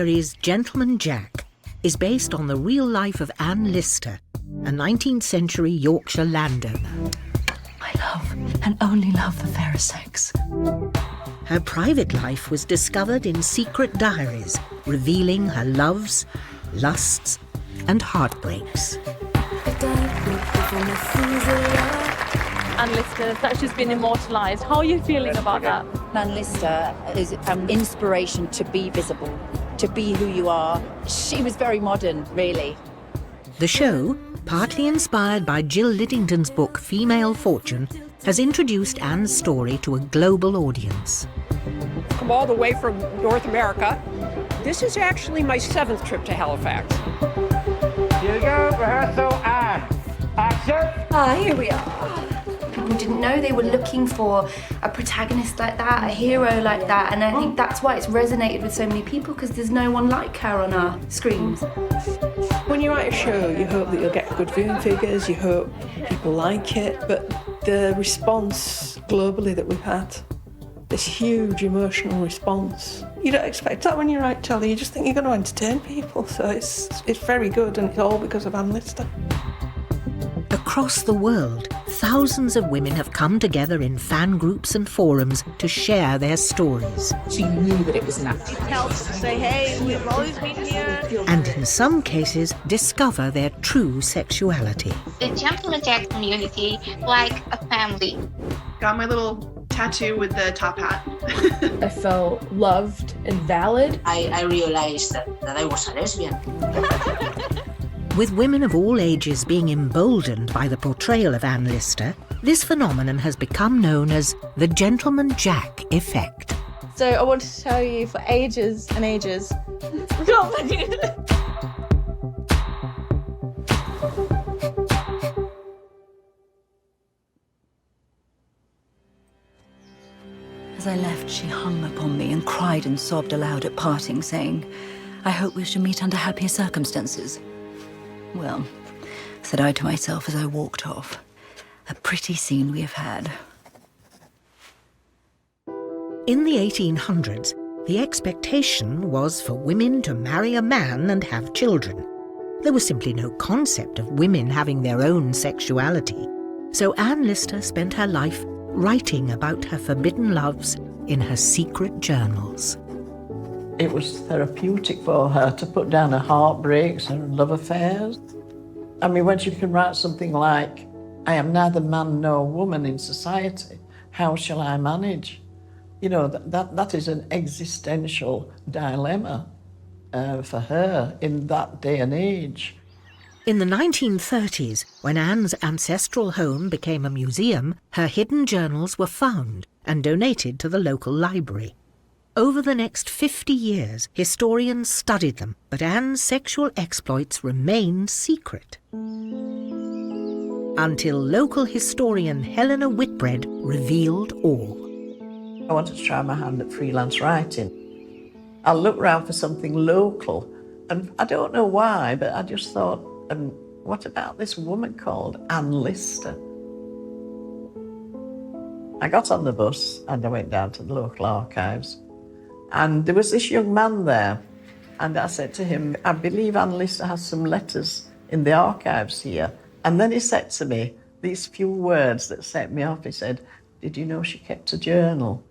series Gentleman Jack is based on the real life of Anne Lister, a 19th century Yorkshire landowner. I love and only love the fairer sex. Her private life was discovered in secret diaries, revealing her loves, lusts, and heartbreaks. Anne Lister, that's just been immortalised. How are you feeling about that? Anne Lister is an inspiration to be visible, to be who you are. She was very modern, really. The show, partly inspired by Jill Liddington's book Female Fortune, has introduced Anne's story to a global audience. Come all the way from North America. This is actually my 7th trip to Halifax. Here we go, rehearsal and action! Here we are. People didn't know they were looking for a protagonist like that, a hero like that, and I think that's why it's resonated with so many people, because there's no one like her on our screens. When you write a show, you hope that you'll get good viewing figures, you hope people like it, but the response globally that we've had, this huge emotional response, you don't expect that when you write telly, you just think you're going to entertain people, so it's very good, and it's all because of Anne Lister. Across the world, thousands of women have come together in fan groups and forums to share their stories. She knew that it was natural. It helps to say, hey, we've always been here. And in some cases, discover their true sexuality. The Gentleman Jack community, like a family. Got my little tattoo with the top hat. I felt loved and valid. I realized that I was a lesbian. With women of all ages being emboldened by the portrayal of Anne Lister, this phenomenon has become known as the Gentleman Jack effect. So I wanted to tell you for ages and ages. As I left, she hung upon me and cried and sobbed aloud at parting, saying, "I hope we shall meet under happier circumstances." Well, said I to myself as I walked off, a pretty scene we have had. In the 1800s, the expectation was for women to marry a man and have children. There was simply no concept of women having their own sexuality. So Anne Lister spent her life writing about her forbidden loves in her secret journals. It was therapeutic for her to put down her heartbreaks and love affairs. I mean, when she can write something like, "I am neither man nor woman in society, how shall I manage?" You know, that is an existential dilemma for her in that day and age. In the 1930s, when Anne's ancestral home became a museum, her hidden journals were found and donated to the local library. Over the next 50 years, historians studied them, but Anne's sexual exploits remained secret. Until local historian Helena Whitbread revealed all. I wanted to try my hand at freelance writing. I looked around for something local, and I don't know why, but I just thought, what about this woman called Anne Lister? I got on the bus and I went down to the local archives. And there was this young man there, and I said to him, "I believe Anne Lister has some letters in the archives here." And then he said to me these few words that set me off. He said, "Did you know she kept a journal?"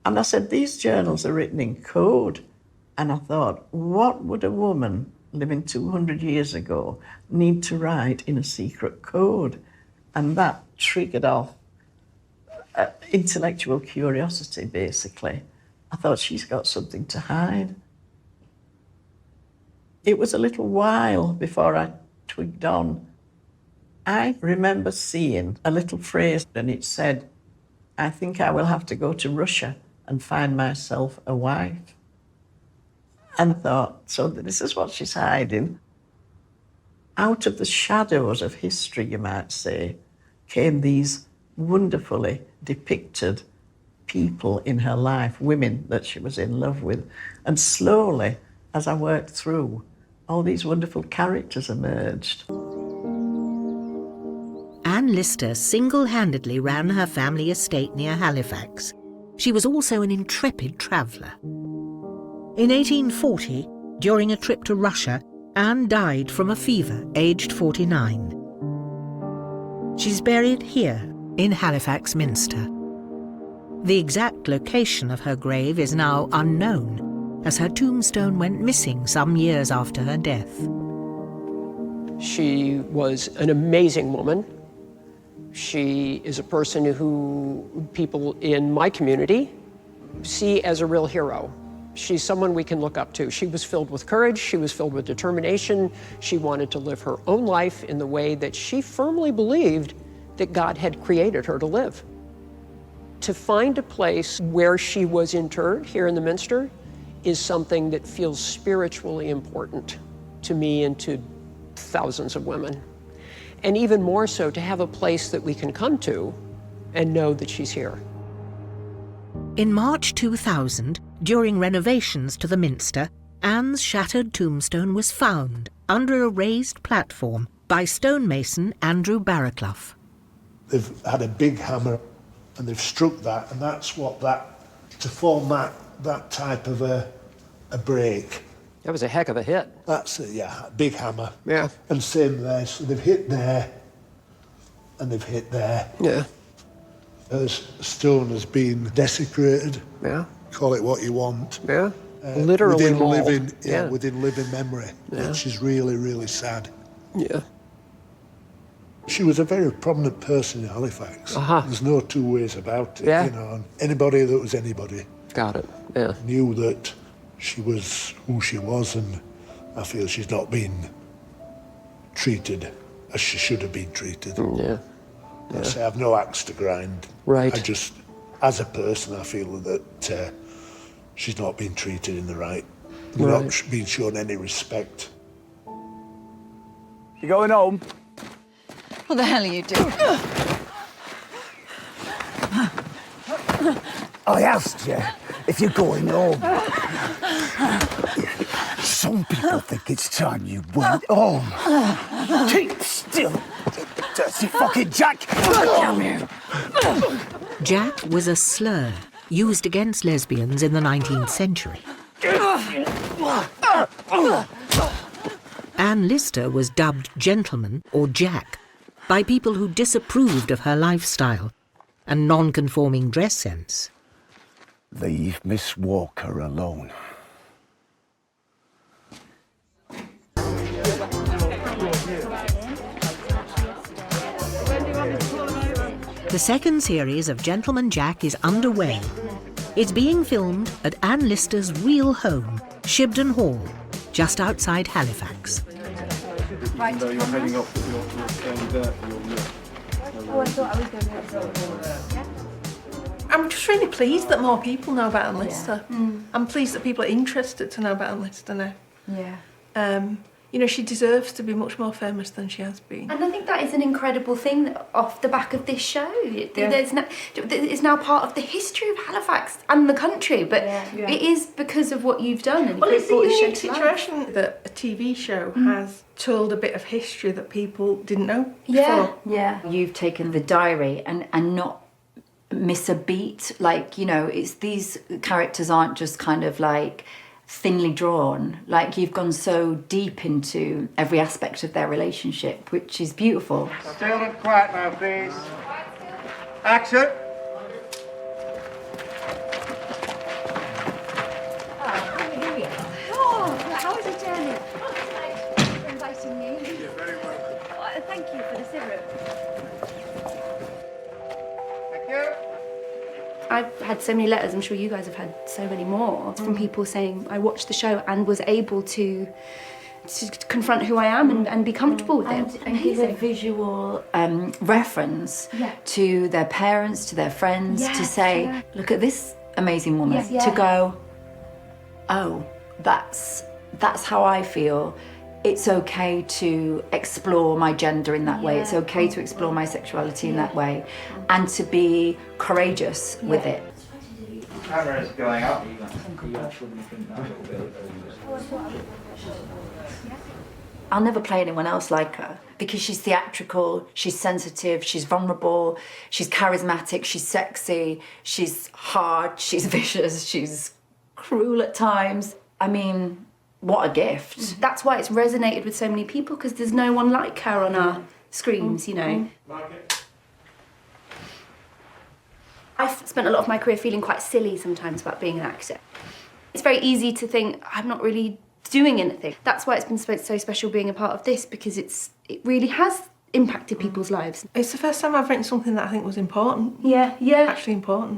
And I said, "These journals are written in code." And I thought, what would a woman living 200 years ago need to write in a secret code? And that triggered off intellectual curiosity, basically. I thought, she's got something to hide. It was a little while before I twigged on. I remember seeing a little phrase, and it said, "I think I will have to go to Russia and find myself a wife." And thought, so this is what she's hiding. Out of the shadows of history, you might say, came these wonderfully depicted people in her life, women that she was in love with. And slowly, as I worked through, all these wonderful characters emerged. Anne Lister single-handedly ran her family estate near Halifax. She was also an intrepid traveller. In 1840, during a trip to Russia, Anne died from a fever, aged 49. She's buried here in Halifax Minster. The exact location of her grave is now unknown, as her tombstone went missing some years after her death. She was an amazing woman. She is a person who people in my community see as a real hero. She's someone we can look up to. She was filled with courage, she was filled with determination. She wanted to live her own life in the way that she firmly believed that God had created her to live. To find a place where she was interred here in the Minster is something that feels spiritually important to me and to thousands of women. And even more so, to have a place that we can come to and know that she's here. In March 2000, during renovations to the Minster, Anne's shattered tombstone was found under a raised platform by stonemason Andrew Barraclough. They've had a big hammer and they've struck that, and that's what to form that type of a break. That was a heck of a hit. That's it, yeah, a big hammer. Yeah. And same there, so they've hit there and they've hit there. Yeah. The stone has been desecrated. Yeah. Call it what you want. Yeah. Literally within mauled. within living memory, which is really, really sad. Yeah. She was a very prominent person in Halifax. There's no two ways about it. Yeah. You know, and anybody that was anybody. Got it. Yeah. Knew that she was who she was, and I feel she's not been treated as she should have been treated. Yeah. I say I've no axe to grind. Right. I just, as a person, I feel that she's not been treated in the right, not been shown any respect. You going home? What the hell are you doing? I asked you if you're going home. Some people think it's time you went home. Keep still, dirty fucking Jack! Come here. Jack was a slur used against lesbians in the 19th century. Anne Lister was dubbed Gentleman or Jack by people who disapproved of her lifestyle and non-conforming dress sense. Leave Miss Walker alone. The second series of Gentleman Jack is underway. It's being filmed at Anne Lister's real home, Shibden Hall, just outside Halifax. Right, you're heading up, oh, I thought I was going to. I'm just really pleased that more people know about Anne Lister. I'm pleased that people are interested to know about Anne Lister now. Yeah. You know, she deserves to be much more famous than she has been. And I think that is an incredible thing that off the back of this show. It's now part of the history of Halifax and the country, but it is because of what you've done. And Well, it's a brought this show unique to life. situation that a TV show has told a bit of history that people didn't know before. Yeah. You've taken the diary and not miss a beat. Like, you know, it's these characters aren't just kind of like thinly drawn. Like, you've gone so deep into every aspect of their relationship, which is beautiful. Still and quiet now, please. Action! Oh, how was your journey? Thanks for inviting me. You're very welcome. Thank you for the syrup. Thank you. I've had so many letters, I'm sure you guys have had so many more, from people saying I watched the show and was able to confront who I am and be comfortable with it. And give a visual reference to their parents, to their friends, to say, look at this amazing woman, to go, oh, that's how I feel. It's okay to explore my gender in that way. It's okay to explore my sexuality in that way, and to be courageous with it. Camera's going up. I'll never play anyone else like her, because she's theatrical, she's sensitive, she's vulnerable, she's charismatic, she's sexy, she's hard, she's vicious, she's cruel at times. I mean, what a gift. That's why it's resonated with so many people, because there's no one like her on our screens, you know. I've spent a lot of my career feeling quite silly sometimes about being an actor. It's very easy to think I'm not really doing anything. That's why it's been so special being a part of this, because it really has impacted people's lives. It's the first time I've written something that I think was important. Yeah. Actually important.